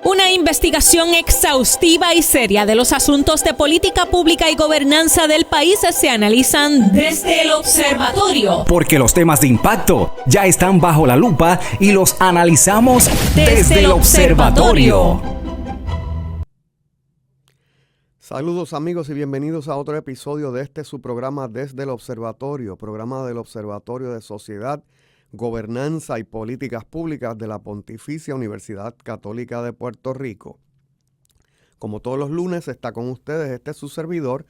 Una investigación exhaustiva y seria de los asuntos de política pública y gobernanza del país se analizan desde el observatorio. Porque los temas de impacto ya están bajo la lupa y los analizamos desde el observatorio. Saludos amigos y bienvenidos a otro episodio de su programa Desde el Observatorio, programa del Observatorio de Sociedad, Gobernanza y Políticas Públicas de la Pontificia Universidad Católica de Puerto Rico. Como todos los lunes está con ustedes su servidor,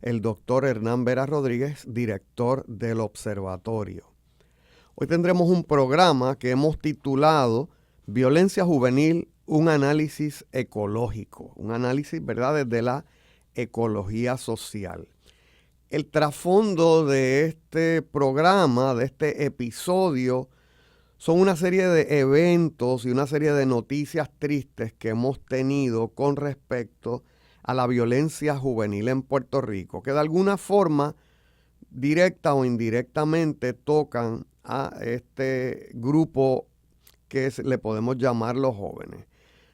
el doctor Hernán Vera Rodríguez, director del Observatorio. Hoy tendremos un programa que hemos titulado Violencia Juvenil, un análisis ecológico, un análisis, ¿verdad?, desde la ecología social. El trasfondo de este programa, de este episodio, son una serie de eventos y una serie de noticias tristes que hemos tenido con respecto a la violencia juvenil en Puerto Rico, que de alguna forma, directa o indirectamente, tocan a este grupo que le podemos llamar los jóvenes.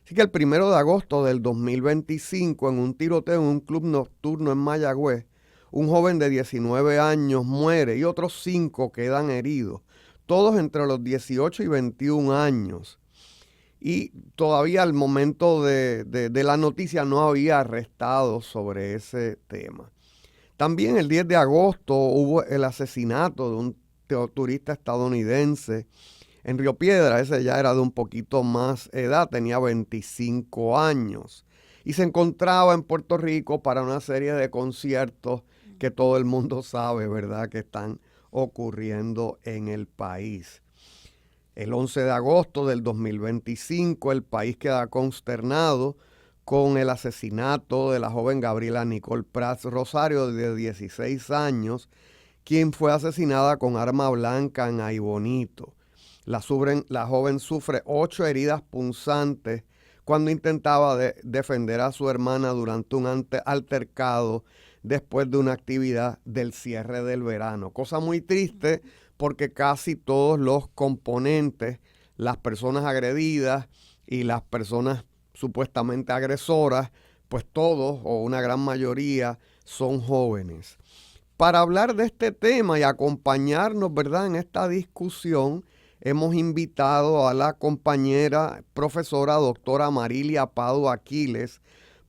Así que el 1 de agosto del 2025, en un tiroteo en un club nocturno en Mayagüez, un joven de 19 años muere y otros 5 quedan heridos, todos entre los 18 y 21 años. Y todavía al momento de la noticia no había arrestados sobre ese tema. También el 10 de agosto hubo el asesinato de un turista estadounidense en Río Piedra. Ese ya era de un poquito más edad, tenía 25 años. Y se encontraba en Puerto Rico para una serie de conciertos que todo el mundo sabe, ¿verdad?, que están ocurriendo en el país. El 11 de agosto del 2025, el país queda consternado con el asesinato de la joven Gabriela Nicole Prats Rosario, de 16 años, quien fue asesinada con arma blanca en Aybonito. La joven sufre 8 heridas punzantes cuando intentaba defender a su hermana durante un altercado después de una actividad del cierre del verano. Cosa muy triste porque casi todos los componentes, las personas agredidas y las personas supuestamente agresoras, pues todos o una gran mayoría son jóvenes. Para hablar de este tema y acompañarnos, ¿verdad?, en esta discusión, hemos invitado a la compañera profesora doctora Marilia Pado Aquiles,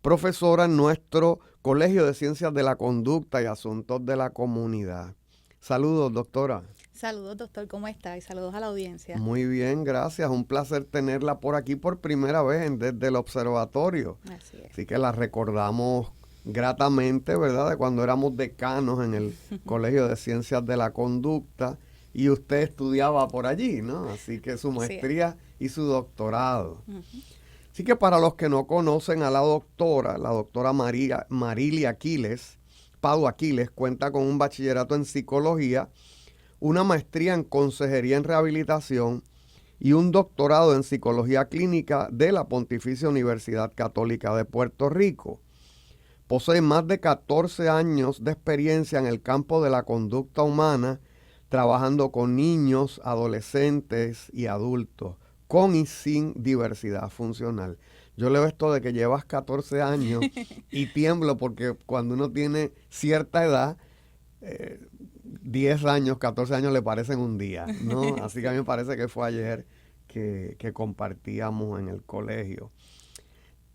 profesora en nuestro Colegio de Ciencias de la Conducta y Asuntos de la Comunidad. Saludos, doctora. Saludos, doctor, ¿cómo está? Y saludos a la audiencia. Muy bien, gracias. Un placer tenerla por aquí por primera vez desde el observatorio. Así es. Así que la recordamos gratamente, ¿verdad?, de cuando éramos decanos en el Colegio de Ciencias de la Conducta y usted estudiaba por allí, ¿no? Así que su maestría y su doctorado. Así que para los que no conocen a la doctora Marilia Aquiles, Pado Aquiles, cuenta con un bachillerato en psicología, una maestría en consejería en rehabilitación y un doctorado en psicología clínica de la Pontificia Universidad Católica de Puerto Rico. Posee más de 14 años de experiencia en el campo de la conducta humana, trabajando con niños, adolescentes y adultos, con y sin diversidad funcional. Yo leo esto de que llevas 14 años y tiemblo porque cuando uno tiene cierta edad, 10 años, 14 años le parecen un día, ¿no? Así que a mí me parece que fue ayer que compartíamos en el colegio.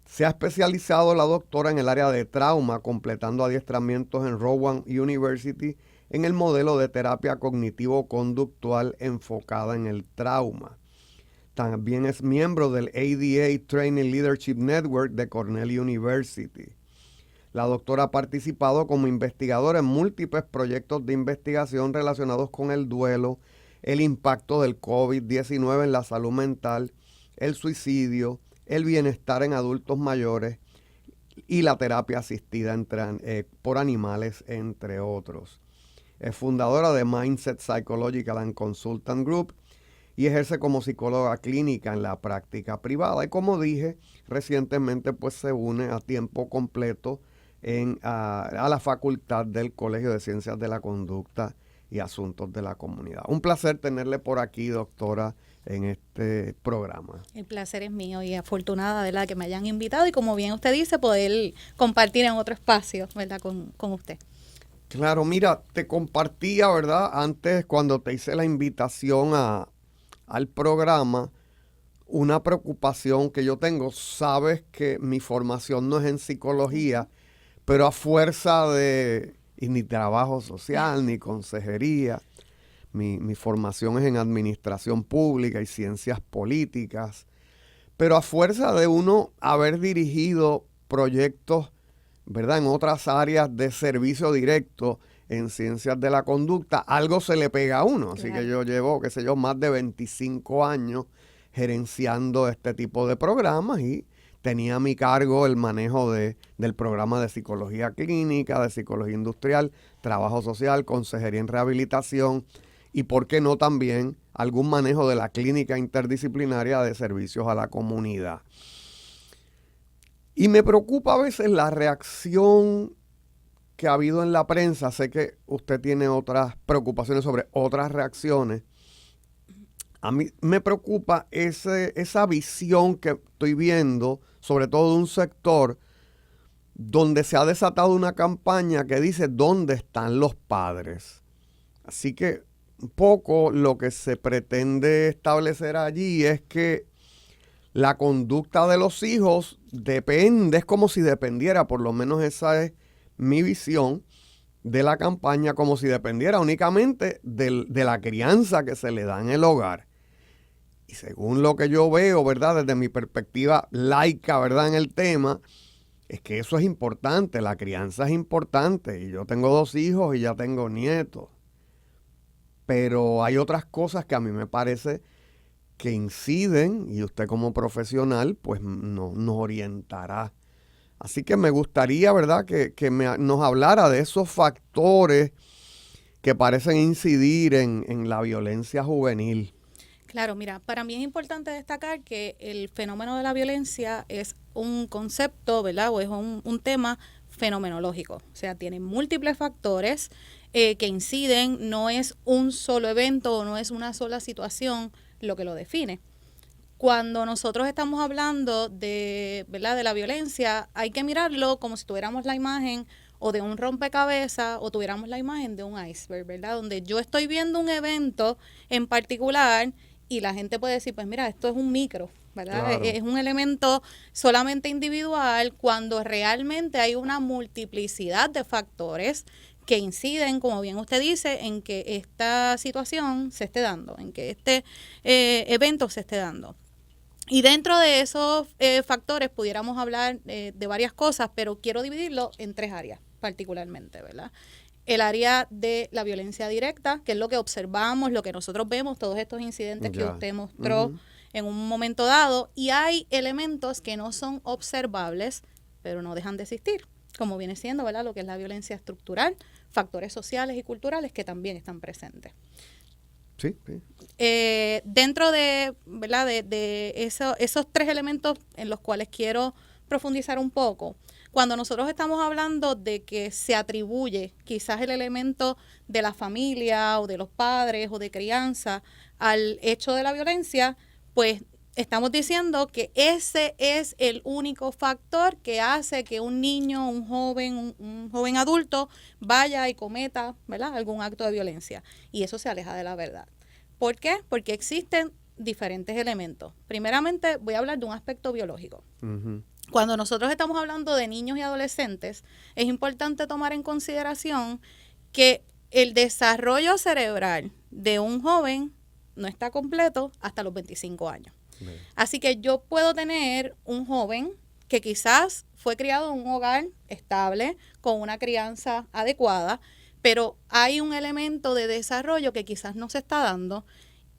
Se ha especializado la doctora en el área de trauma, completando adiestramientos en Rowan University en el modelo de terapia cognitivo-conductual enfocada en el trauma. También es miembro del ADA Training Leadership Network de Cornell University. La doctora ha participado como investigadora en múltiples proyectos de investigación relacionados con el duelo, el impacto del COVID-19 en la salud mental, el suicidio, el bienestar en adultos mayores y la terapia asistida por animales, entre otros. Es fundadora de Mindset Psychological and Consultant Group y ejerce como psicóloga clínica en la práctica privada. Y como dije, recientemente pues se une a tiempo completo a la facultad del Colegio de Ciencias de la Conducta y Asuntos de la Comunidad. Un placer tenerle por aquí, doctora en este programa. El placer es mío y afortunada, ¿verdad?, que me hayan invitado y, como bien usted dice, poder compartir en otro espacio, ¿verdad?, con usted. Claro, mira, te compartía, ¿verdad?, antes cuando te hice la invitación al programa, una preocupación que yo tengo. Sabes que mi formación no es en psicología, pero a fuerza de, y ni trabajo social, ni consejería, mi formación es en administración pública y ciencias políticas, pero a fuerza de uno haber dirigido proyectos, ¿verdad?, en otras áreas de servicio directo, en ciencias de la conducta, algo se le pega a uno. Así que yo llevo, qué sé yo, más de 25 años gerenciando este tipo de programas y tenía a mi cargo el manejo del programa de psicología clínica, de psicología industrial, trabajo social, consejería en rehabilitación y, ¿por qué no, también algún manejo de la clínica interdisciplinaria de servicios a la comunidad? Y me preocupa a veces la reacción que ha habido en la prensa. Sé que usted tiene otras preocupaciones sobre otras reacciones. A mí me preocupa esa visión que estoy viendo, sobre todo de un sector donde se ha desatado una campaña que dice ¿dónde están los padres? Así que un poco lo que se pretende establecer allí es que la conducta de los hijos depende, es como si dependiera, por lo menos esa es mi visión de la campaña, como si dependiera únicamente de la crianza que se le da en el hogar. Y según lo que yo veo, ¿verdad?, desde mi perspectiva laica, ¿verdad?, en el tema, es que eso es importante, la crianza es importante. Y yo tengo 2 hijos y ya tengo nietos. Pero hay otras cosas que a mí me parece que inciden, y usted como profesional pues nos orientará. Así que me gustaría, ¿verdad?, que nos hablara de esos factores que parecen incidir en la violencia juvenil. Claro, mira, para mí es importante destacar que el fenómeno de la violencia es un concepto, ¿verdad?, o es un tema fenomenológico. O sea, tiene múltiples factores que inciden, no es un solo evento o no es una sola situación lo que lo define. Cuando nosotros estamos hablando de, ¿verdad?, de la violencia, hay que mirarlo como si tuviéramos la imagen o de un rompecabezas o tuviéramos la imagen de un iceberg, ¿verdad?, donde yo estoy viendo un evento en particular y la gente puede decir, pues mira, esto es un micro, ¿verdad? Claro. Es un elemento solamente individual, cuando realmente hay una multiplicidad de factores que inciden, como bien usted dice, en que esta situación se esté dando, en que este evento se esté dando. Y dentro de esos factores pudiéramos hablar de varias cosas, pero quiero dividirlo en 3 áreas particularmente, ¿verdad? El área de la violencia directa, que es lo que observamos, lo que nosotros vemos, todos estos incidentes que usted mostró en un momento dado, y hay elementos que no son observables, pero no dejan de existir, como viene siendo, ¿verdad?, lo que es la violencia estructural, factores sociales y culturales que también están presentes. Sí, sí. Dentro de, ¿verdad?, de esos 3 elementos en los cuales quiero profundizar un poco, cuando nosotros estamos hablando de que se atribuye quizás el elemento de la familia o de los padres o de crianza al hecho de la violencia, pues estamos diciendo que ese es el único factor que hace que un niño, un joven adulto vaya y cometa, ¿verdad?, algún acto de violencia. Y eso se aleja de la verdad. ¿Por qué? Porque existen diferentes elementos. Primeramente voy a hablar de un aspecto biológico. Uh-huh. Cuando nosotros estamos hablando de niños y adolescentes, es importante tomar en consideración que el desarrollo cerebral de un joven no está completo hasta los 25 años. Bien. Así que yo puedo tener un joven que quizás fue criado en un hogar estable, con una crianza adecuada, pero hay un elemento de desarrollo que quizás no se está dando,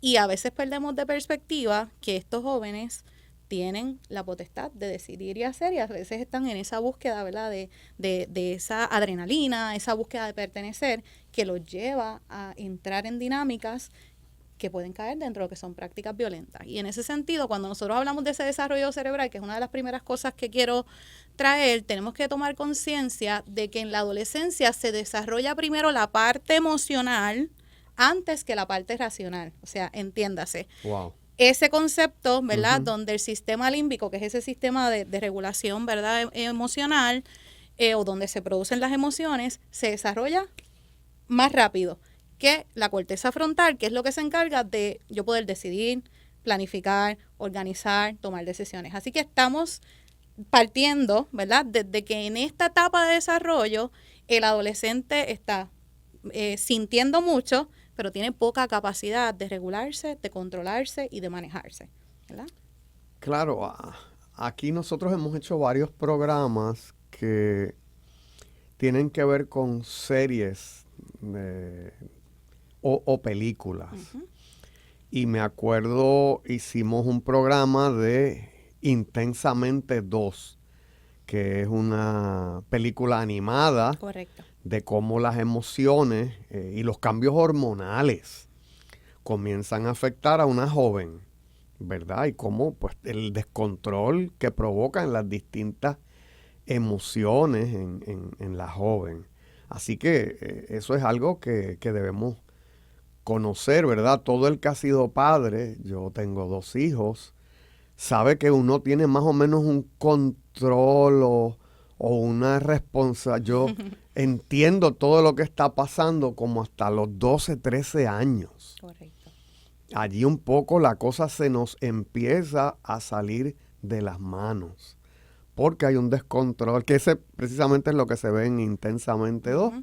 y a veces perdemos de perspectiva que estos jóvenes tienen la potestad de decidir y hacer, y a veces están en esa búsqueda, ¿verdad?, de esa adrenalina, esa búsqueda de pertenecer, que los lleva a entrar en dinámicas que pueden caer dentro de lo que son prácticas violentas. Y en ese sentido, cuando nosotros hablamos de ese desarrollo cerebral, que es una de las primeras cosas que quiero traer, tenemos que tomar conciencia de que en la adolescencia se desarrolla primero la parte emocional antes que la parte racional. O sea, entiéndase. Wow. ese concepto, ¿verdad? Donde el sistema límbico, que es ese sistema de regulación, ¿verdad? Emocional, o donde se producen las emociones, se desarrolla más rápido que la corteza frontal, que es lo que se encarga de yo poder decidir, planificar, organizar, tomar decisiones. Así que estamos partiendo, ¿verdad? Desde que en esta etapa de desarrollo el adolescente está sintiendo mucho, pero tiene poca capacidad de regularse, de controlarse y de manejarse, ¿verdad? Claro, aquí nosotros hemos hecho varios programas que tienen que ver con series o películas. Y me acuerdo, hicimos un programa de Intensamente 2, que es una película animada. Correcto. De cómo las emociones y los cambios hormonales comienzan a afectar a una joven, ¿verdad? Y cómo pues el descontrol que provocan las distintas emociones en la joven. Así que eso es algo que debemos conocer, ¿verdad? Todo el que ha sido padre, yo tengo 2 hijos, sabe que uno tiene más o menos un control o una responsabilidad. Yo entiendo todo lo que está pasando como hasta los 12, 13 años. Correcto. Allí un poco la cosa se nos empieza a salir de las manos, porque hay un descontrol, que ese precisamente es lo que se ve en Intensamente 2.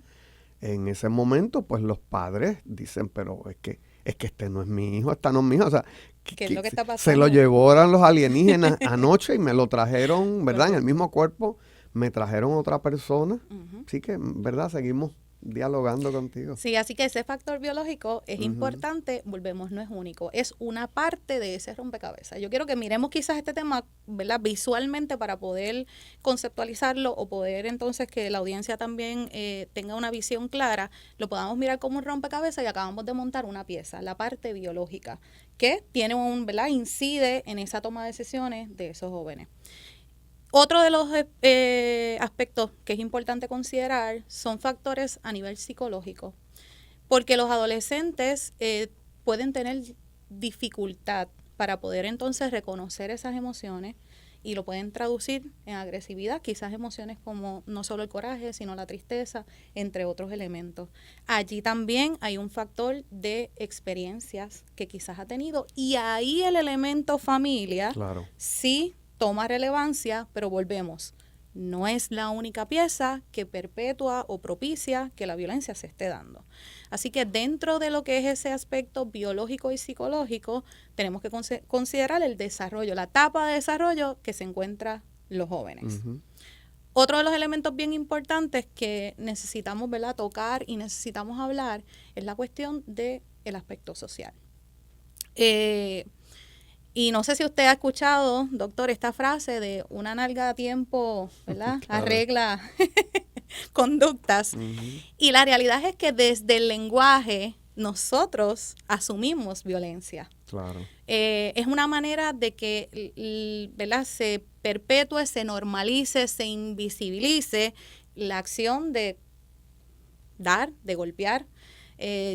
En ese momento, pues los padres dicen, pero es que este no es mi hijo, esta no es mi hijo. O sea, ¿Qué es lo que está pasando? Se lo llevaron los alienígenas anoche y me lo trajeron, ¿verdad? En el mismo cuerpo me trajeron otra persona. Así que, ¿verdad? Seguimos dialogando contigo. Sí, así que ese factor biológico es importante, volvemos, no es único, es una parte de ese rompecabezas. Yo quiero que miremos quizás este tema, ¿verdad? Visualmente para poder conceptualizarlo o poder entonces que la audiencia también tenga una visión clara, lo podamos mirar como un rompecabezas y acabamos de montar una pieza, la parte biológica, que tiene ¿verdad? Incide en esa toma de decisiones de esos jóvenes. Otro de los aspectos que es importante considerar son factores a nivel psicológico, porque los adolescentes pueden tener dificultad para poder entonces reconocer esas emociones y lo pueden traducir en agresividad, quizás emociones como no solo el coraje, sino la tristeza, entre otros elementos. Allí también hay un factor de experiencias que quizás ha tenido y ahí el elemento familia sí toma relevancia, pero volvemos. No es la única pieza que perpetúa o propicia que la violencia se esté dando. Así que dentro de lo que es ese aspecto biológico y psicológico, tenemos que considerar el desarrollo, la etapa de desarrollo que se encuentran los jóvenes. Otro de los elementos bien importantes que necesitamos, ¿verdad?, tocar y necesitamos hablar es la cuestión del aspecto social. Y no sé si usted ha escuchado, doctor, esta frase de una nalga a tiempo, ¿verdad? Claro. Arregla conductas. Y la realidad es que desde el lenguaje nosotros asumimos violencia. Claro. Es una manera de que, ¿verdad?, se perpetúe, se normalice, se invisibilice la acción de dar, de golpear.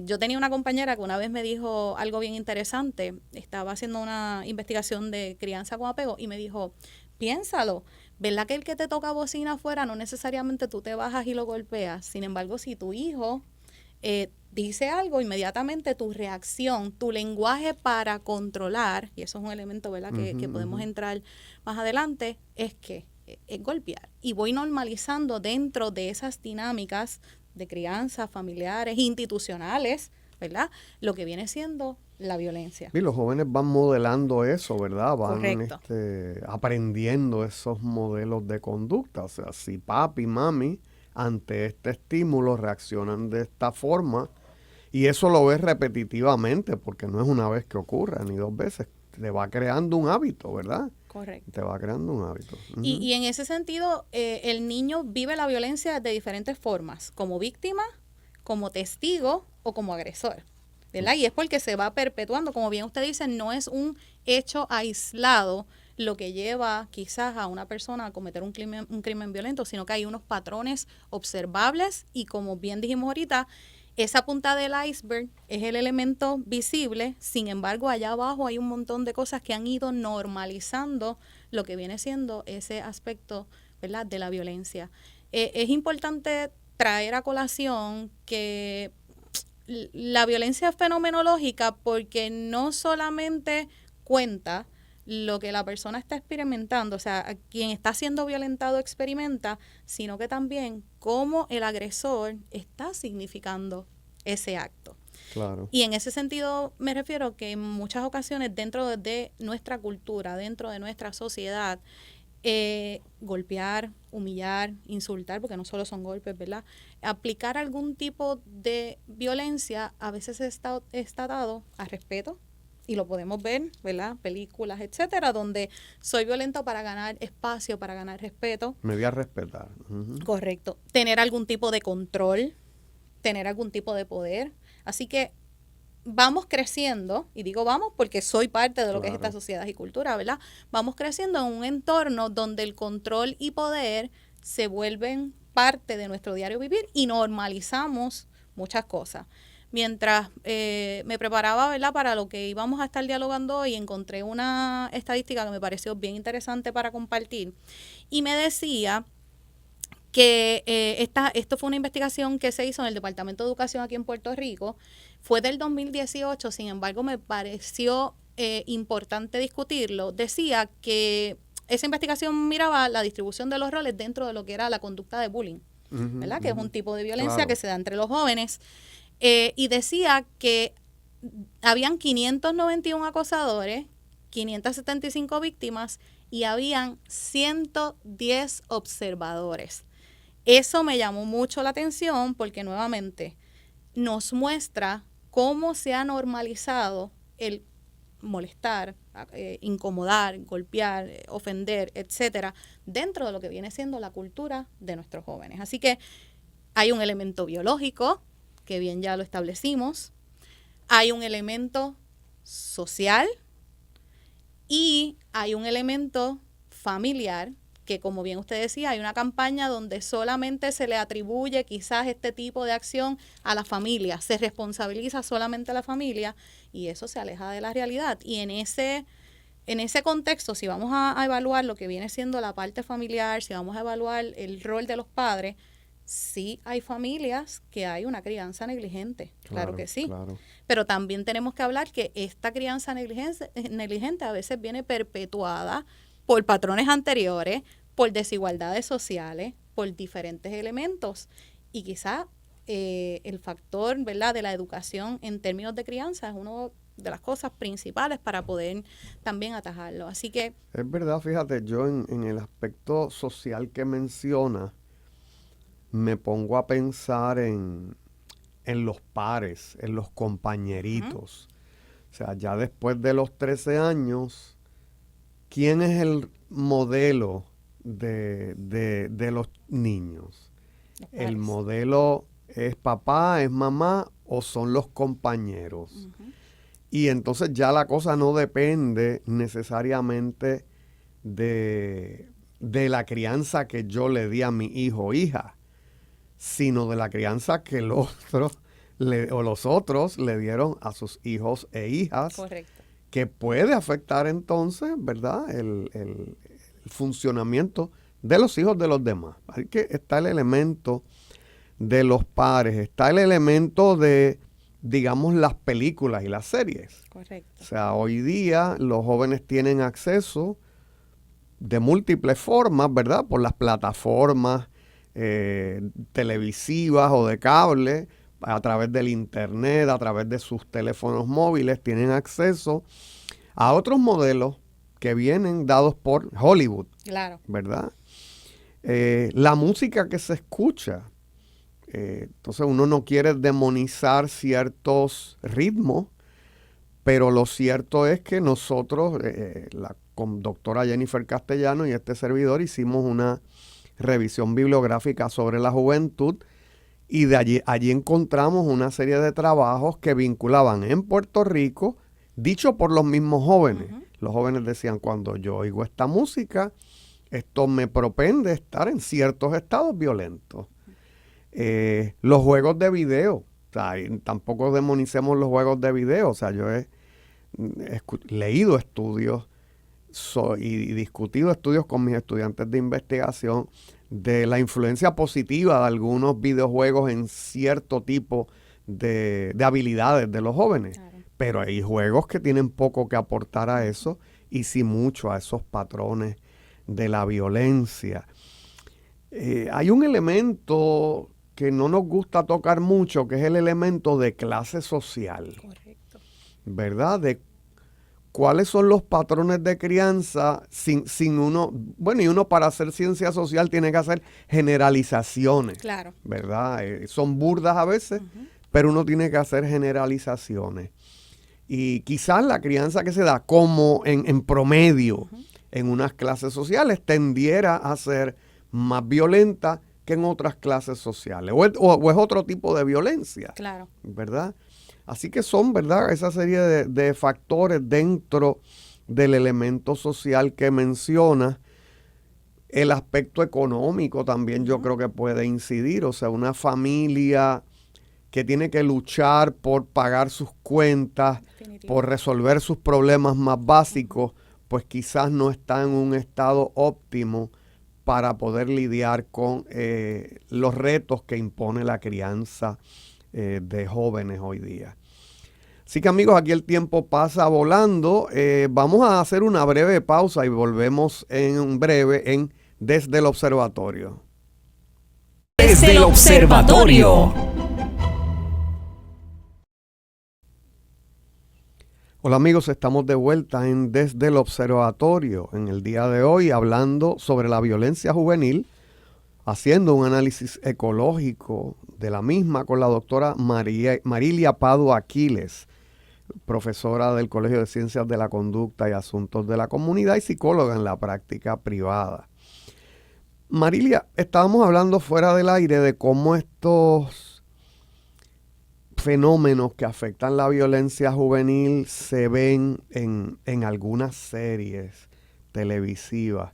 Yo tenía una compañera que una vez me dijo algo bien interesante. Estaba haciendo una investigación de crianza con apego y me dijo, piénsalo, ¿verdad que el que te toca bocina afuera no necesariamente tú te bajas y lo golpeas? Sin embargo, si tu hijo dice algo, inmediatamente tu reacción, tu lenguaje para controlar, y eso es un elemento, ¿verdad?, que podemos entrar más adelante, es golpear. Y voy normalizando dentro de esas dinámicas de crianza, familiares, institucionales, ¿verdad?, lo que viene siendo la violencia. Y los jóvenes van modelando eso, ¿verdad? Van aprendiendo esos modelos de conducta. O sea, si papi y mami ante este estímulo reaccionan de esta forma, y eso lo ves repetitivamente, porque no es una vez que ocurra, ni 2 veces, te va creando un hábito, ¿verdad? Correcto. Te va creando un hábito. Y en ese sentido, el niño vive la violencia de diferentes formas, como víctima, como testigo o como agresor, ¿verdad? Y es porque se va perpetuando, como bien usted dice, no es un hecho aislado lo que lleva quizás a una persona a cometer un crimen violento, sino que hay unos patrones observables y, como bien dijimos ahorita, Esa punta del iceberg es el elemento visible, sin embargo, allá abajo hay un montón de cosas que han ido normalizando lo que viene siendo ese aspecto, ¿verdad?, de la violencia. Es importante traer a colación que la violencia es fenomenológica porque no solamente cuenta lo que la persona está experimentando, o sea, quien está siendo violentado experimenta, sino que también cómo el agresor está significando ese acto. Claro. Y en ese sentido me refiero que en muchas ocasiones dentro de nuestra cultura, dentro de nuestra sociedad, golpear, humillar, insultar, porque no solo son golpes, ¿verdad? Aplicar algún tipo de violencia a veces está dado a respeto, y lo podemos ver, ¿verdad? Películas, etcétera, donde soy violento para ganar espacio, para ganar respeto. Me voy a respetar. Correcto. Tener algún tipo de control, tener algún tipo de poder. Así que vamos creciendo, y digo vamos porque soy parte de lo que es esta sociedad y cultura, ¿verdad? Vamos creciendo en un entorno donde el control y poder se vuelven parte de nuestro diario vivir y normalizamos muchas cosas. Mientras me preparaba, ¿verdad?, para lo que íbamos a estar dialogando hoy, encontré una estadística que me pareció bien interesante para compartir y me decía que esto fue una investigación que se hizo en el Departamento de Educación aquí en Puerto Rico, fue del 2018, sin embargo me pareció importante discutirlo. Decía que esa investigación miraba la distribución de los roles dentro de lo que era la conducta de bullying, ¿verdad?, que es un tipo de violencia que se da entre los jóvenes. Y decía que habían 591 acosadores, 575 víctimas y habían 110 observadores. Eso me llamó mucho la atención porque nuevamente nos muestra cómo se ha normalizado el molestar, incomodar, golpear, ofender, etcétera, dentro de lo que viene siendo la cultura de nuestros jóvenes. Así que hay un elemento biológico, que bien ya lo establecimos, hay un elemento social y hay un elemento familiar, que como bien usted decía, hay una campaña donde solamente se le atribuye quizás este tipo de acción a la familia, se responsabiliza solamente a la familia y eso se aleja de la realidad. Y en ese contexto, si vamos a evaluar lo que viene siendo la parte familiar, si vamos a evaluar el rol de los padres, sí hay familias que hay una crianza negligente, claro que sí. Claro. Pero también tenemos que hablar que esta crianza negligente a veces viene perpetuada por patrones anteriores, por desigualdades sociales, por diferentes elementos. Y quizá el factor, ¿verdad?, de la educación en términos de crianza es una de las cosas principales para poder también atajarlo. Así que... Es verdad, fíjate, yo en el aspecto social que menciona, me pongo a pensar en los pares, en los compañeritos. O sea, ya después de los 13 años, ¿quién es el modelo de los niños? ¿El modelo es papá, es mamá o son los compañeros? Y entonces ya la cosa no depende necesariamente de la crianza que yo le di a mi hijo o hija, sino de la crianza que los otros le dieron a sus hijos e hijas. Correcto. Que puede afectar entonces, ¿verdad?, el funcionamiento de los hijos de los demás. Así que está el elemento de los pares, está el elemento de, digamos, las películas y las series. Correcto. O sea, hoy día los jóvenes tienen acceso de múltiples formas, ¿verdad?, por las plataformas televisivas o de cable, a través del internet, a través de sus teléfonos móviles, tienen acceso a otros modelos que vienen dados por Hollywood. Claro. ¿Verdad? La música que se escucha. Entonces uno no quiere demonizar ciertos ritmos, pero lo cierto es que nosotros, con doctora Jennifer Castellano y este servidor, hicimos una revisión bibliográfica sobre la juventud y de allí encontramos una serie de trabajos que vinculaban en Puerto Rico, dicho por los mismos jóvenes. Los jóvenes decían, cuando yo oigo esta música, esto me propende estar en ciertos estados violentos. Los juegos de video. O sea, y tampoco demonicemos los juegos de video. O sea, yo he leído estudios y discutido estudios con mis estudiantes de investigación de la influencia positiva de algunos videojuegos en cierto tipo de habilidades de los jóvenes. Claro. Pero hay juegos que tienen poco que aportar a eso y sí mucho a esos patrones de la violencia. Hay un elemento que no nos gusta tocar mucho, que es el elemento de clase social. Correcto. ¿Verdad? De cuáles son los patrones de crianza sin uno, bueno, y uno para hacer ciencia social tiene que hacer generalizaciones. Claro. ¿Verdad? Son burdas a veces, pero uno tiene que hacer generalizaciones. Y quizás la crianza que se da como en promedio en unas clases sociales tendiera a ser más violenta que en otras clases sociales. O es otro tipo de violencia. Claro. ¿Verdad? Así que son, ¿verdad?, esa serie de factores dentro del elemento social que menciona. El aspecto económico también yo creo que puede incidir. O sea, una familia que tiene que luchar por pagar sus cuentas, por resolver sus problemas más básicos, pues quizás no está en un estado óptimo para poder lidiar con los retos que impone la crianza de jóvenes hoy día. Así que amigos, aquí el tiempo pasa volando. Vamos a hacer una breve pausa y volvemos en breve en Desde el Observatorio. Desde el Observatorio. Hola amigos, estamos de vuelta en Desde el Observatorio. En el día de hoy hablando sobre la violencia juvenil, haciendo un análisis ecológico de la misma con la doctora Marilia Padua Aquiles, profesora del Colegio de Ciencias de la Conducta y Asuntos de la Comunidad y psicóloga en la práctica privada. Marilia, estábamos hablando fuera del aire de cómo estos fenómenos que afectan la violencia juvenil se ven en algunas series televisivas.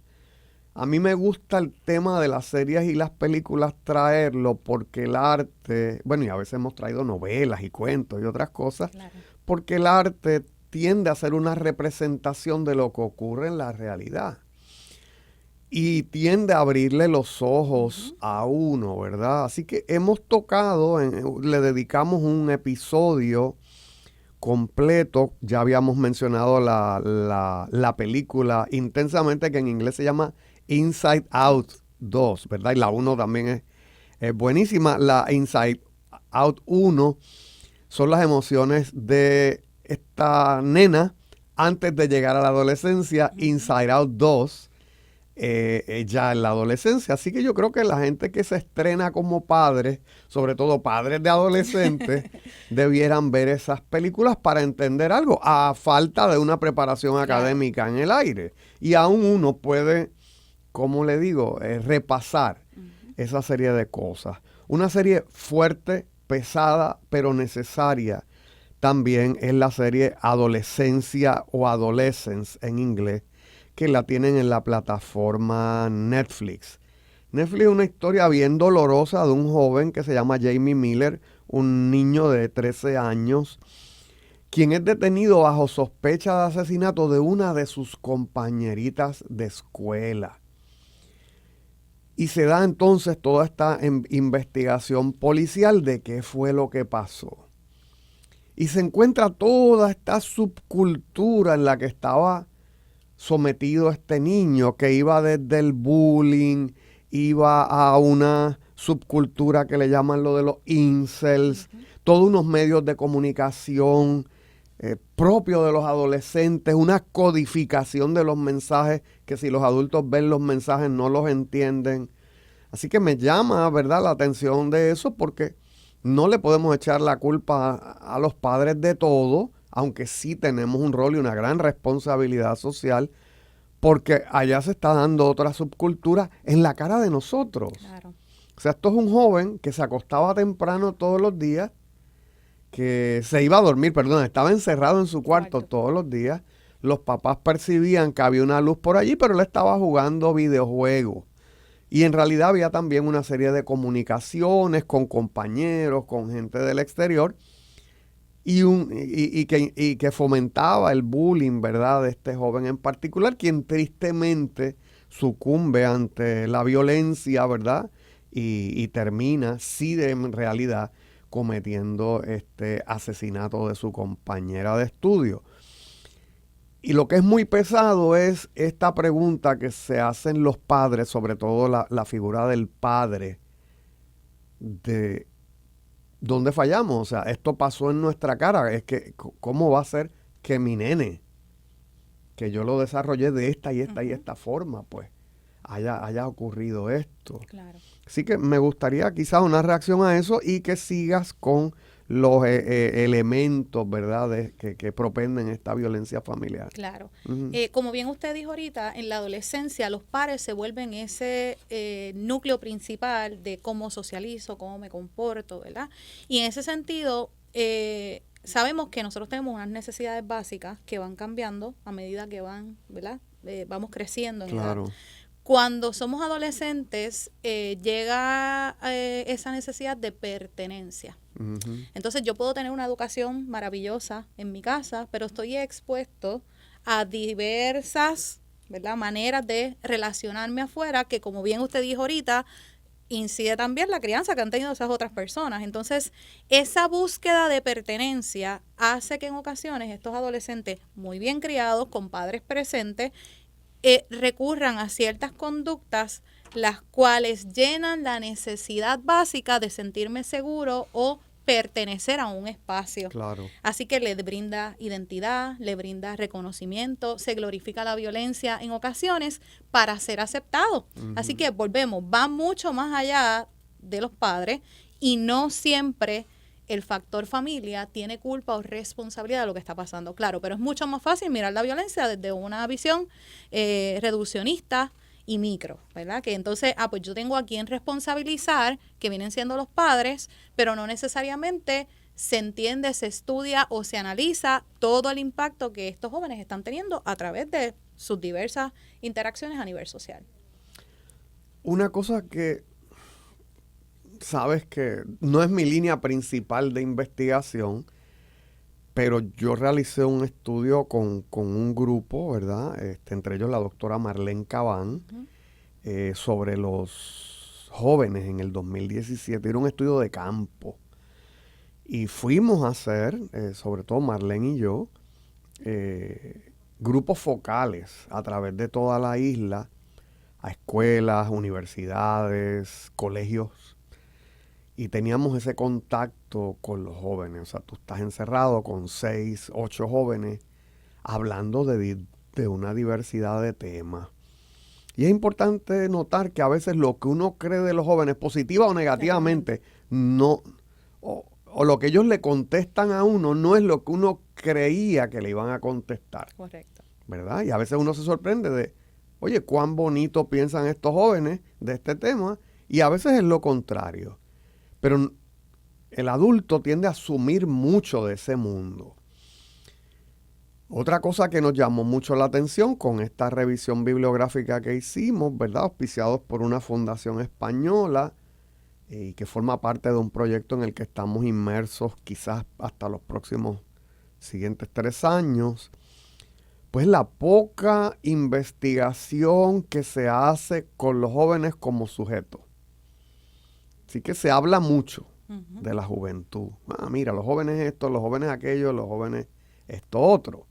A mí me gusta el tema de las series y las películas traerlo porque el arte, bueno, y a veces hemos traído novelas y cuentos y otras cosas, claro, porque el arte tiende a ser una representación de lo que ocurre en la realidad. Y tiende a abrirle los ojos a uno, ¿verdad? Así que hemos tocado, le dedicamos un episodio completo. Ya habíamos mencionado la película Intensamente, que en inglés se llama Inside Out 2, ¿verdad? Y la 1 también es buenísima. La Inside Out 1 son las emociones de esta nena antes de llegar a la adolescencia. Inside Out 2 ya en la adolescencia. Así que yo creo que la gente que se estrena como padres, sobre todo padres de adolescentes, debieran ver esas películas para entender algo, a falta de una preparación académica en el aire. Y aún uno puede, como le digo, repasar esa serie de cosas. Una serie fuerte, pesada, pero necesaria también es la serie Adolescencia o Adolescence en inglés, que la tienen en la plataforma Netflix. Netflix es una historia bien dolorosa de un joven que se llama Jamie Miller, un niño de 13 años, quien es detenido bajo sospecha de asesinato de una de sus compañeritas de escuela. Y se da entonces toda esta investigación policial de qué fue lo que pasó. Y se encuentra toda esta subcultura en la que estaba sometido este niño, que iba desde el bullying, iba a una subcultura que le llaman lo de los incels, todos unos medios de comunicación propios de los adolescentes, una codificación de los mensajes que si los adultos ven los mensajes no los entienden. Así que me llama, ¿verdad?, la atención de eso, porque no le podemos echar la culpa a los padres de todo, aunque sí tenemos un rol y una gran responsabilidad social, porque allá se está dando otra subcultura en la cara de nosotros. Claro. O sea, esto es un joven que se acostaba temprano todos los días, que se iba a dormir, estaba encerrado en su cuarto todos los días. Los papás percibían que había una luz por allí, pero él estaba jugando videojuegos. Y en realidad había también una serie de comunicaciones con compañeros, con gente del exterior, y que fomentaba el bullying, ¿verdad?, de este joven en particular, quien tristemente sucumbe ante la violencia, ¿verdad?, y termina, sí, en realidad, cometiendo este asesinato de su compañera de estudio. Y lo que es muy pesado es esta pregunta que se hacen los padres, sobre todo la figura del padre, de ¿dónde fallamos? O sea, esto pasó en nuestra cara. Es que, ¿cómo va a ser que mi nene, que yo lo desarrollé de esta y esta y esta forma, pues, haya ocurrido esto? Claro. Así que me gustaría quizás una reacción a eso y que sigas con los elementos, ¿verdad?, que propenden esta violencia familiar. Claro. Uh-huh. Como bien usted dijo ahorita, en la adolescencia los padres se vuelven ese núcleo principal de cómo socializo, cómo me comporto, ¿verdad? Y en ese sentido, sabemos que nosotros tenemos unas necesidades básicas que van cambiando a medida que van, ¿verdad? Vamos creciendo en Claro. edad. Cuando somos adolescentes, llega esa necesidad de pertenencia. Uh-huh. Entonces yo puedo tener una educación maravillosa en mi casa, pero estoy expuesto a diversas, ¿verdad?, maneras de relacionarme afuera, que como bien usted dijo ahorita, incide también la crianza que han tenido esas otras personas. Entonces, esa búsqueda de pertenencia hace que en ocasiones estos adolescentes muy bien criados, con padres presentes, recurran a ciertas conductas las cuales llenan la necesidad básica de sentirme seguro o pertenecer a un espacio. Claro. Así que le brinda identidad, le brinda reconocimiento, se glorifica la violencia en ocasiones para ser aceptado. Uh-huh. Así que volvemos, va mucho más allá de los padres y no siempre el factor familia tiene culpa o responsabilidad de lo que está pasando. Claro, pero es mucho más fácil mirar la violencia desde una visión reduccionista y micro, ¿verdad? Que entonces, pues yo tengo a quien responsabilizar, que vienen siendo los padres, pero no necesariamente se entiende, se estudia o se analiza todo el impacto que estos jóvenes están teniendo a través de sus diversas interacciones a nivel social. Una cosa que sabes que no es mi línea principal de investigación, pero yo realicé un estudio con un grupo, ¿verdad? Entre ellos la doctora Marlene Cabán, uh-huh, sobre los jóvenes en el 2017. Era un estudio de campo. Y fuimos a hacer, sobre todo Marlene y yo, grupos focales a través de toda la isla, a escuelas, universidades, colegios. Y teníamos ese contacto con los jóvenes. O sea, tú estás encerrado con 6, 8 jóvenes hablando de una diversidad de temas. Y es importante notar que a veces lo que uno cree de los jóvenes, positiva o negativamente, no, o lo que ellos le contestan a uno no es lo que uno creía que le iban a contestar. Correcto. ¿Verdad? Y a veces uno se sorprende de, oye, cuán bonito piensan estos jóvenes de este tema, y a veces es lo contrario. Pero el adulto tiende a asumir mucho de ese mundo. Otra cosa que nos llamó mucho la atención con esta revisión bibliográfica que hicimos, ¿verdad?, auspiciados por una fundación española y que forma parte de un proyecto en el que estamos inmersos quizás hasta los próximos siguientes 3 años, pues la poca investigación que se hace con los jóvenes como sujetos. Así que se habla mucho de la juventud. Mira, los jóvenes esto, los jóvenes aquello, los jóvenes esto otro.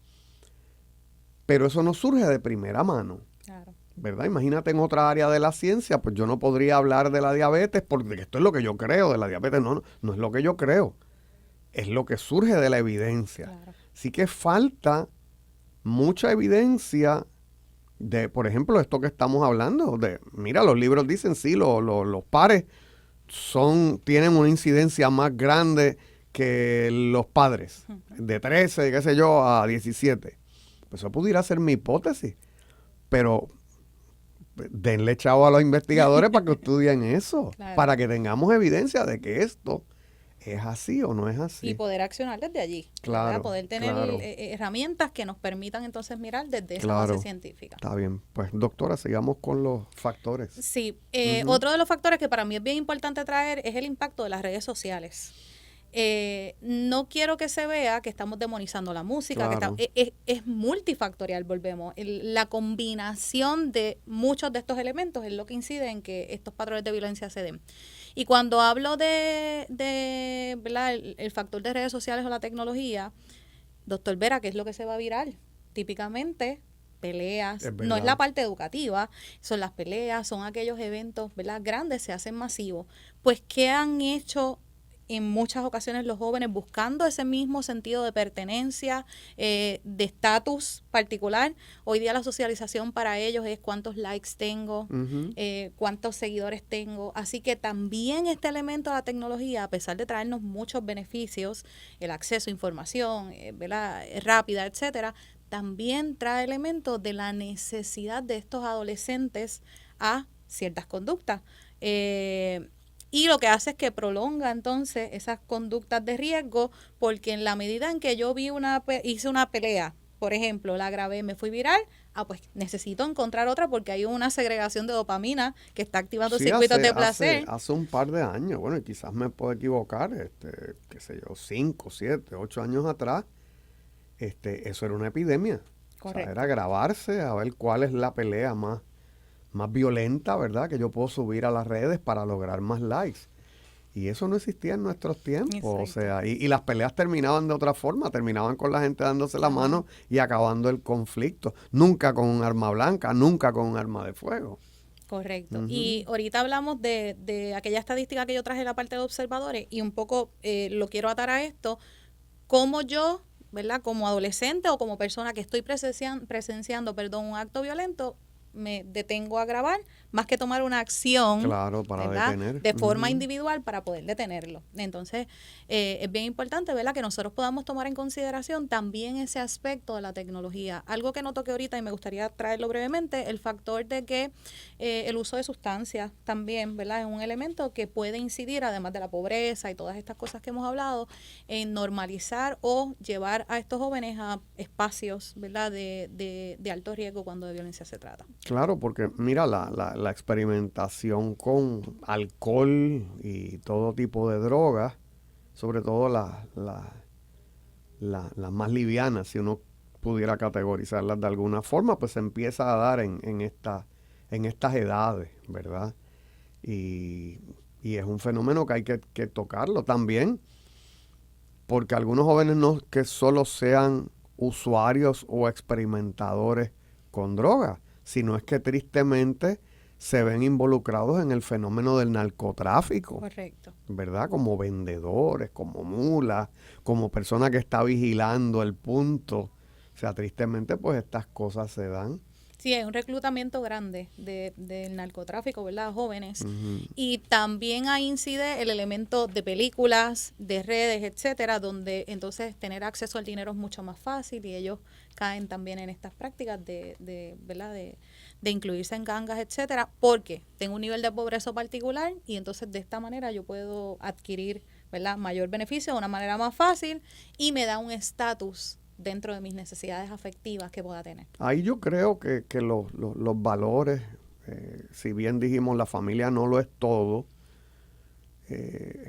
Pero eso no surge de primera mano. Claro. ¿Verdad? Imagínate en otra área de la ciencia, pues yo no podría hablar de la diabetes porque esto es lo que yo creo de la diabetes. No es lo que yo creo. Es lo que surge de la evidencia. Claro. Así que falta mucha evidencia de, por ejemplo, esto que estamos hablando. Mira, los libros dicen, sí, los pares tienen una incidencia más grande que los padres, de 13, qué sé yo, a 17. Pues eso pudiera ser mi hipótesis, pero denle chavo a los investigadores para que estudien eso, claro, para que tengamos evidencia de que esto ¿Es así o no es así? Y poder accionar desde allí. Claro, ¿verdad? Poder tener claro. herramientas que nos permitan entonces mirar desde esa Claro. base científica. Está bien. Pues, doctora, sigamos con los factores. Sí, otro de los factores que para mí es bien importante traer es el impacto de las redes sociales. No quiero que se vea que estamos demonizando la música, Claro. que es multifactorial, volvemos. La combinación de muchos de estos elementos es lo que incide en que estos patrones de violencia se den. Y cuando hablo de ¿verdad? El factor de redes sociales o la tecnología, doctor Vera, ¿qué es lo que se va a viral? Típicamente peleas, Es no verdad. es la parte educativa, son las peleas, son aquellos eventos, ¿verdad? Grandes, se hacen masivos. Pues, ¿qué han hecho en muchas ocasiones los jóvenes buscando ese mismo sentido de pertenencia, de estatus particular? Hoy día la socialización para ellos es cuántos likes tengo, Ujú. cuántos seguidores tengo. Así que también este elemento de la tecnología, a pesar de traernos muchos beneficios, el acceso a información, ¿verdad? Rápida, etcétera, también trae elementos de la necesidad de estos adolescentes a ciertas conductas. Y lo que hace es que prolonga entonces esas conductas de riesgo, porque en la medida en que yo hice una pelea, por ejemplo, la grabé, me fui viral, pues necesito encontrar otra porque hay una segregación de dopamina que está activando Sí, circuitos de placer. Hace un par de años, bueno, y quizás me puedo equivocar, qué sé yo, 5, 7, 8 años atrás, eso era una epidemia. O sea, Correcto. era grabarse a ver cuál es la pelea más violenta, ¿verdad? Que yo puedo subir a las redes para lograr más likes. Y eso no existía en nuestros tiempos. Exacto. O sea, y las peleas terminaban de otra forma, terminaban con la gente dándose la mano y acabando el conflicto. Nunca con un arma blanca, nunca con un arma de fuego. Correcto. Ujú. Y ahorita hablamos de aquella estadística que yo traje en la parte de observadores y un poco lo quiero atar a esto, cómo yo, ¿verdad? Como adolescente o como persona que estoy presenciando un acto violento, me detengo a grabar, más que tomar una acción, Claro, para ¿verdad? detener. De forma Ujú. individual para poder detenerlo. Entonces, es bien importante, ¿verdad? Que nosotros podamos tomar en consideración también ese aspecto de la tecnología. Algo que no toqué ahorita y me gustaría traerlo brevemente, el factor de que el uso de sustancias también, ¿verdad? Es un elemento que puede incidir, además de la pobreza y todas estas cosas que hemos hablado, en normalizar o llevar a estos jóvenes a espacios, ¿verdad? De alto riesgo cuando de violencia se trata. Claro, porque mira, la experimentación con alcohol y todo tipo de drogas, sobre todo las más livianas, si uno pudiera categorizarlas de alguna forma, pues se empieza a dar en estas edades, ¿verdad? Y es un fenómeno que hay que tocarlo también, porque algunos jóvenes no es que solo sean usuarios o experimentadores con drogas, sino es que tristemente se ven involucrados en el fenómeno del narcotráfico, Correcto. ¿verdad? Como vendedores, como mulas, como persona que está vigilando el punto. O sea, tristemente, pues estas cosas se dan. Sí, hay un reclutamiento grande del narcotráfico, ¿verdad? Jóvenes. Ujú. Y también ahí incide el elemento de películas, de redes, etcétera, donde entonces tener acceso al dinero es mucho más fácil y ellos caen también en estas prácticas ¿verdad? De incluirse en gangas, etcétera, porque tengo un nivel de pobreza particular y entonces de esta manera yo puedo adquirir, ¿verdad? Mayor beneficio de una manera más fácil y me da un estatus dentro de mis necesidades afectivas que pueda tener. Ahí yo creo que los valores, si bien dijimos la familia no lo es todo,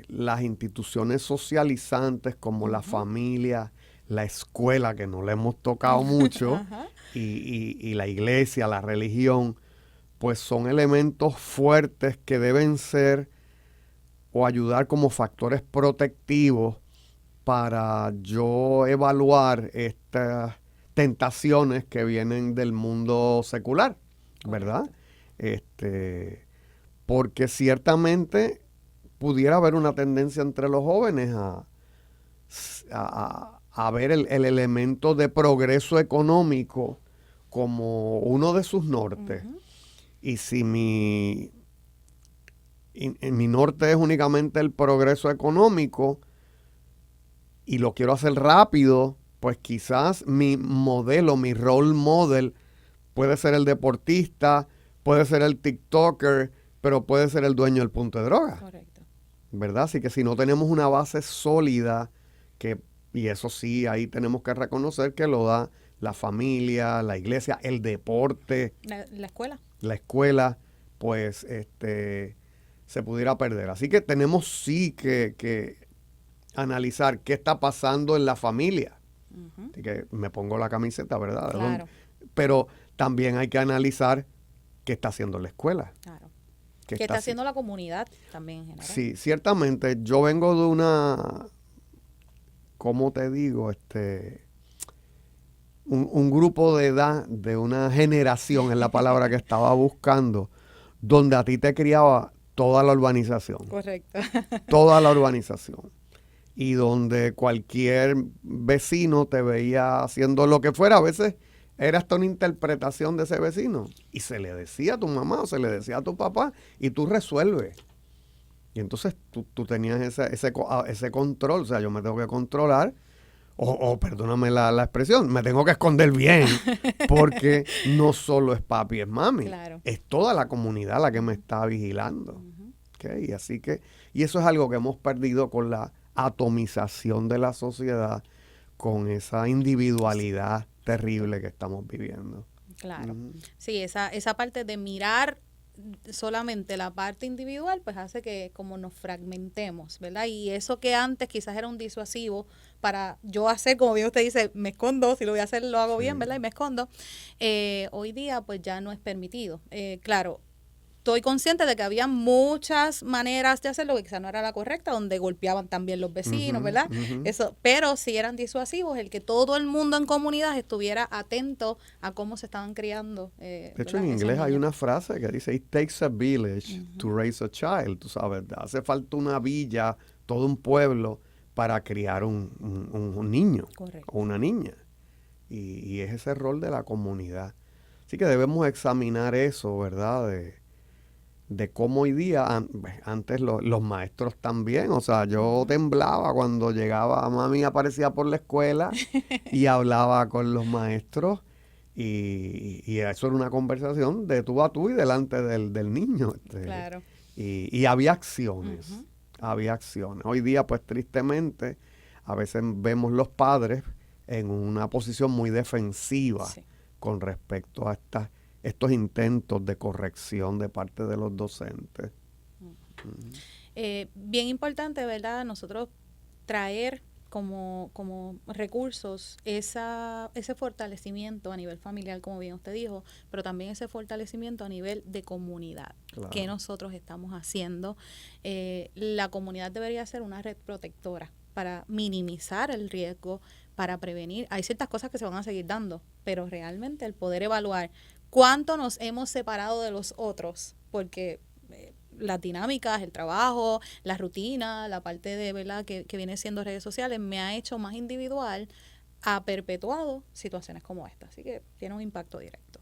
las instituciones socializantes como la familia, la escuela, que no le hemos tocado mucho, Ajá. y la iglesia, la religión, pues son elementos fuertes que deben ser o ayudar como factores protectivos para yo evaluar estas tentaciones que vienen del mundo secular, ¿verdad? Porque ciertamente pudiera haber una tendencia entre los jóvenes a ver el elemento de progreso económico como uno de sus nortes. Ujú. Y si mi norte es únicamente el progreso económico y lo quiero hacer rápido, pues quizás mi modelo, mi role model puede ser el deportista, puede ser el TikToker, pero puede ser el dueño del punto de droga. Correcto. ¿verdad? Así que si no tenemos una base sólida, y eso sí, ahí tenemos que reconocer que lo da la familia, la iglesia, el deporte, La escuela. la escuela, pues se pudiera perder. Así que tenemos sí que analizar qué está pasando en la familia. Ujú. Así que me pongo la camiseta, ¿verdad? Claro, Pero también hay que analizar qué está haciendo la escuela. claro. ¿Qué Que está haciendo la comunidad también en general. Sí, ciertamente. Yo vengo de una, ¿cómo te digo? Un grupo de edad, de una generación, es la palabra que estaba buscando, donde a ti te criaba toda la urbanización. Correcto. Toda la urbanización. Y donde cualquier vecino te veía haciendo lo que fuera, a veces era hasta una interpretación de ese vecino. Y se le decía a tu mamá o se le decía a tu papá y tú resuelves. Y entonces tú tenías ese control, o sea, yo me tengo que controlar, o perdóname la expresión, me tengo que esconder bien, porque no solo es papi, es mami, Claro. es toda la comunidad la que me está vigilando. ¿Okay? Y eso es algo que hemos perdido con la atomización de la sociedad, con esa individualidad terrible que estamos viviendo. Claro. Sí, esa parte de mirar solamente la parte individual, pues hace que como nos fragmentemos, ¿verdad? Y eso que antes quizás era un disuasivo para yo hacer, como bien usted dice, me escondo, si lo voy a hacer lo hago bien, ¿verdad? Y me escondo. Hoy día pues ya no es permitido. Claro, estoy consciente de que había muchas maneras de hacerlo que quizás no era la correcta, donde golpeaban también los vecinos, ¿verdad? Eso, pero sí eran disuasivos, el que todo el mundo en comunidad estuviera atento a cómo se estaban criando. De hecho, en inglés hay una frase que dice, "It takes a village to raise a child", tú sabes, hace falta una villa, todo un pueblo para criar un niño. Correcto. O una niña. Y es ese rol de la comunidad. Así que debemos examinar eso, ¿verdad? De cómo hoy día, antes los maestros también, o sea, yo temblaba cuando llegaba, mami aparecía por la escuela y hablaba con los maestros y eso era una conversación de tú a tú y delante del niño. Claro. Y había acciones, había acciones. Hoy día, pues tristemente, a veces vemos los padres en una posición muy defensiva con respecto a estos intentos de corrección de parte de los docentes. Bien importante, ¿verdad? Nosotros traer como recursos ese fortalecimiento a nivel familiar, como bien usted dijo, pero también ese fortalecimiento a nivel de comunidad. Claro. Que nosotros estamos haciendo. La comunidad debería ser una red protectora para minimizar el riesgo, para prevenir. Hay ciertas cosas que se van a seguir dando, pero realmente el poder evaluar cuánto nos hemos separado de los otros, porque las dinámicas, el trabajo, la rutina, la parte de verdad que viene siendo redes sociales, me ha hecho más individual, ha perpetuado situaciones como esta. Así que tiene un impacto directo.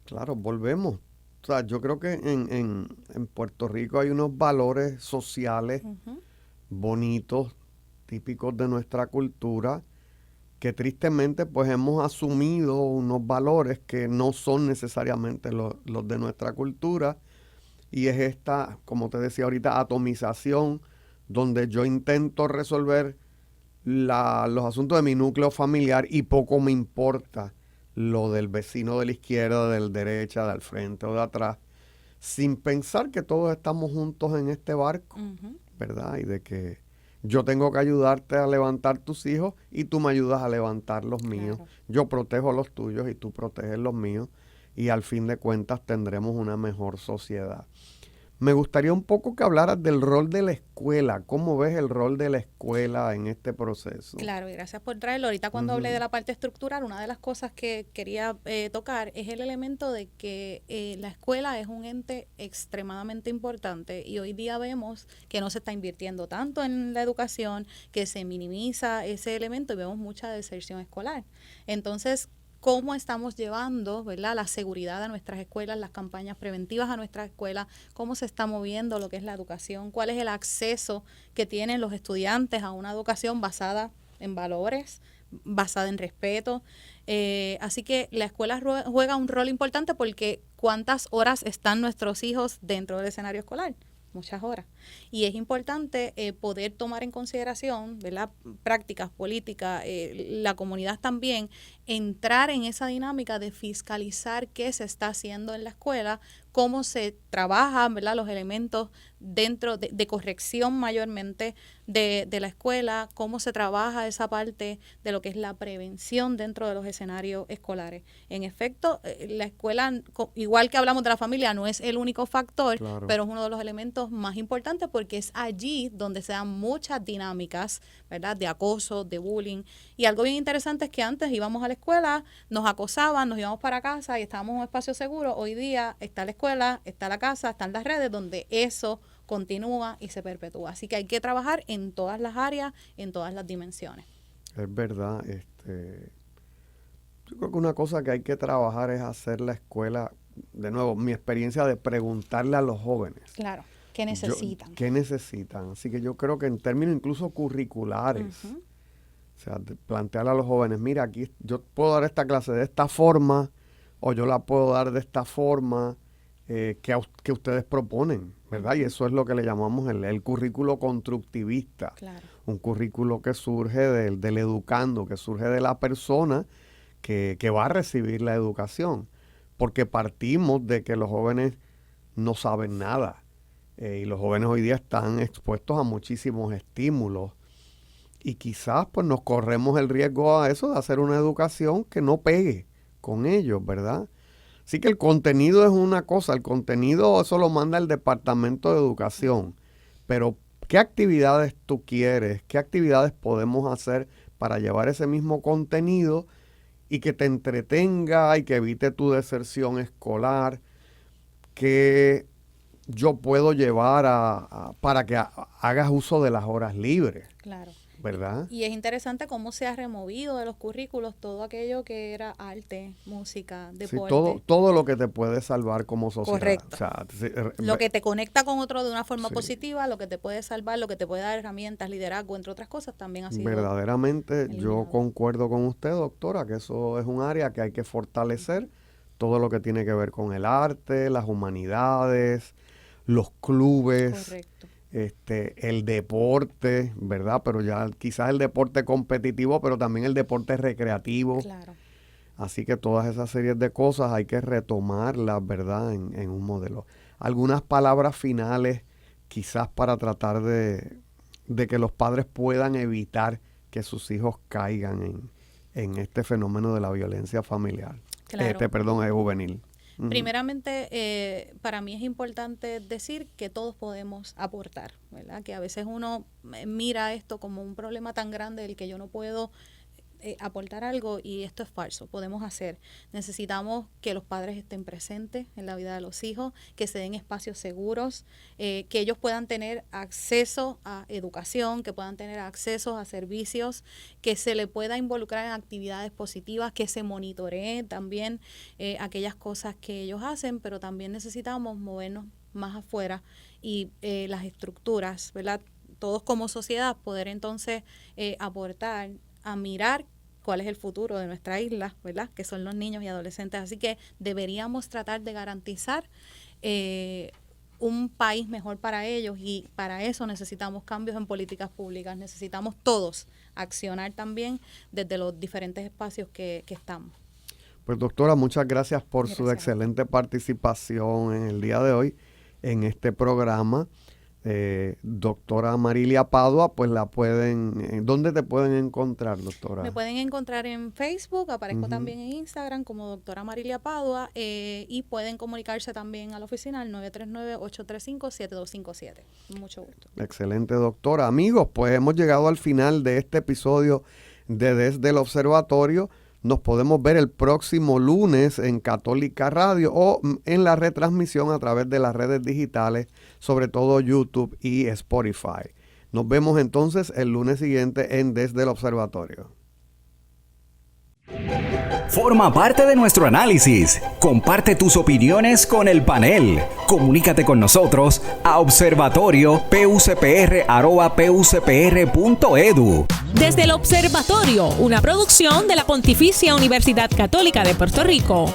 Claro, volvemos. O sea, yo creo que en Puerto Rico hay unos valores sociales bonitos, típicos de nuestra cultura, que tristemente pues hemos asumido unos valores que no son necesariamente los de nuestra cultura, y es esta, como te decía ahorita, atomización, donde yo intento resolver los asuntos de mi núcleo familiar y poco me importa lo del vecino de la izquierda, del derecha, del frente o de atrás, sin pensar que todos estamos juntos en este barco, ¿verdad? Y de que yo tengo que ayudarte a levantar tus hijos y tú me ayudas a levantar los míos. Claro. Yo protejo los tuyos y tú proteges los míos, y al fin de cuentas tendremos una mejor sociedad. Me gustaría un poco que hablaras del rol de la escuela. ¿Cómo ves el rol de la escuela en este proceso? Claro, y gracias por traerlo. Ahorita cuando hablé de la parte estructural, una de las cosas que quería tocar es el elemento de que la escuela es un ente extremadamente importante, y hoy día vemos que no se está invirtiendo tanto en la educación, que se minimiza ese elemento y vemos mucha deserción escolar. Entonces, cómo estamos llevando, ¿verdad?, la seguridad a nuestras escuelas, las campañas preventivas a nuestras escuelas, cómo se está moviendo lo que es la educación, cuál es el acceso que tienen los estudiantes a una educación basada en valores, basada en respeto. Así que la escuela juega un rol importante, porque ¿cuántas horas están nuestros hijos dentro del escenario escolar? muchas horas. Y es importante poder tomar en consideración, ¿verdad?, prácticas políticas, la comunidad también, entrar en esa dinámica de fiscalizar qué se está haciendo en la escuela, cómo se trabajan, ¿verdad?, los elementos dentro de corrección mayormente de la escuela, cómo se trabaja esa parte de lo que es la prevención dentro de los escenarios escolares. En efecto, la escuela, igual que hablamos de la familia, no es el único factor, claro, pero es uno de los elementos más importantes porque es allí donde se dan muchas dinámicas, ¿verdad?, de acoso, de bullying. Y algo bien interesante es que antes íbamos a la escuela, nos acosaban, nos íbamos para casa y estábamos en un espacio seguro. Hoy día está la escuela, está la casa, están las redes donde eso continúa y se perpetúa. Así que hay que trabajar en todas las áreas, en todas las dimensiones. Es verdad. Yo creo que una cosa que hay que trabajar es hacer la escuela, de nuevo, mi experiencia de preguntarle a los jóvenes. Claro, ¿qué necesitan? ¿Qué necesitan? Así que yo creo que en términos incluso curriculares, o sea, plantearle a los jóvenes, mira, aquí yo puedo dar esta clase de esta forma, o yo la puedo dar de esta forma, que ustedes proponen, ¿verdad? Y eso es lo que le llamamos el currículo constructivista. Claro. Un currículo que surge del educando, que surge de la persona que va a recibir la educación. Porque partimos de que los jóvenes no saben nada. Y los jóvenes hoy día están expuestos a muchísimos estímulos. Y quizás pues nos corremos el riesgo a eso de hacer una educación que no pegue con ellos, ¿verdad? Así que el contenido es una cosa, el contenido eso lo manda el Departamento de Educación, pero ¿qué actividades tú quieres? ¿Qué actividades podemos hacer para llevar ese mismo contenido y que te entretenga y que evite tu deserción escolar? ¿Qué yo puedo llevar para que hagas uso de las horas libres? Claro. ¿Verdad? Y es interesante cómo se ha removido de los currículos todo aquello que era arte, música, deporte. Sí, todo lo que te puede salvar como sociedad. Correcto. O sea, lo que te conecta con otro de una forma positiva, lo que te puede salvar, lo que te puede dar herramientas, liderazgo, entre otras cosas, también ha sido verdaderamente eliminado. Yo concuerdo con usted, doctora, que eso es un área que hay que fortalecer. Todo lo que tiene que ver con el arte, las humanidades, los clubes. Correcto. El deporte, ¿verdad? Pero ya quizás el deporte competitivo, pero también el deporte recreativo. Claro. Así que todas esas series de cosas hay que retomarlas, ¿verdad? En un modelo. Algunas palabras finales, quizás para tratar de que los padres puedan evitar que sus hijos caigan en este fenómeno de la violencia familiar. Claro. Juvenil. Primeramente, para mí es importante decir que todos podemos aportar, ¿verdad? Que a veces uno mira esto como un problema tan grande del que yo no puedo aportar algo, y esto es falso. Podemos hacer. Necesitamos que los padres estén presentes en la vida de los hijos, que se den espacios seguros, que ellos puedan tener acceso a educación, que puedan tener acceso a servicios, que se le pueda involucrar en actividades positivas, que se monitoreen también aquellas cosas que ellos hacen, pero también necesitamos movernos más afuera y las estructuras, ¿verdad? Todos como sociedad poder entonces aportar a mirar cuál es el futuro de nuestra isla, ¿verdad? Que son los niños y adolescentes. Así que deberíamos tratar de garantizar un país mejor para ellos, y para eso necesitamos cambios en políticas públicas. Necesitamos todos accionar también desde los diferentes espacios que estamos. Pues doctora, muchas gracias por su excelente participación en el día de hoy en este programa. Doctora Marilia Padua, pues la pueden, ¿dónde te pueden encontrar, doctora? Me pueden encontrar en Facebook, aparezco también en Instagram como doctora Marilia Padua, y pueden comunicarse también a la oficina al 939-835-7257. Mucho gusto. Excelente, doctora. Amigos, pues hemos llegado al final de este episodio de Desde el Observatorio. Nos podemos ver el próximo lunes en Católica Radio o en la retransmisión a través de las redes digitales, sobre todo YouTube y Spotify. Nos vemos entonces el lunes siguiente en Desde el Observatorio. Forma parte de nuestro análisis. Comparte tus opiniones con el panel. Comunícate con nosotros a observatorio.pucpr@pucpr.edu. Desde el Observatorio, una producción de la Pontificia Universidad Católica de Puerto Rico.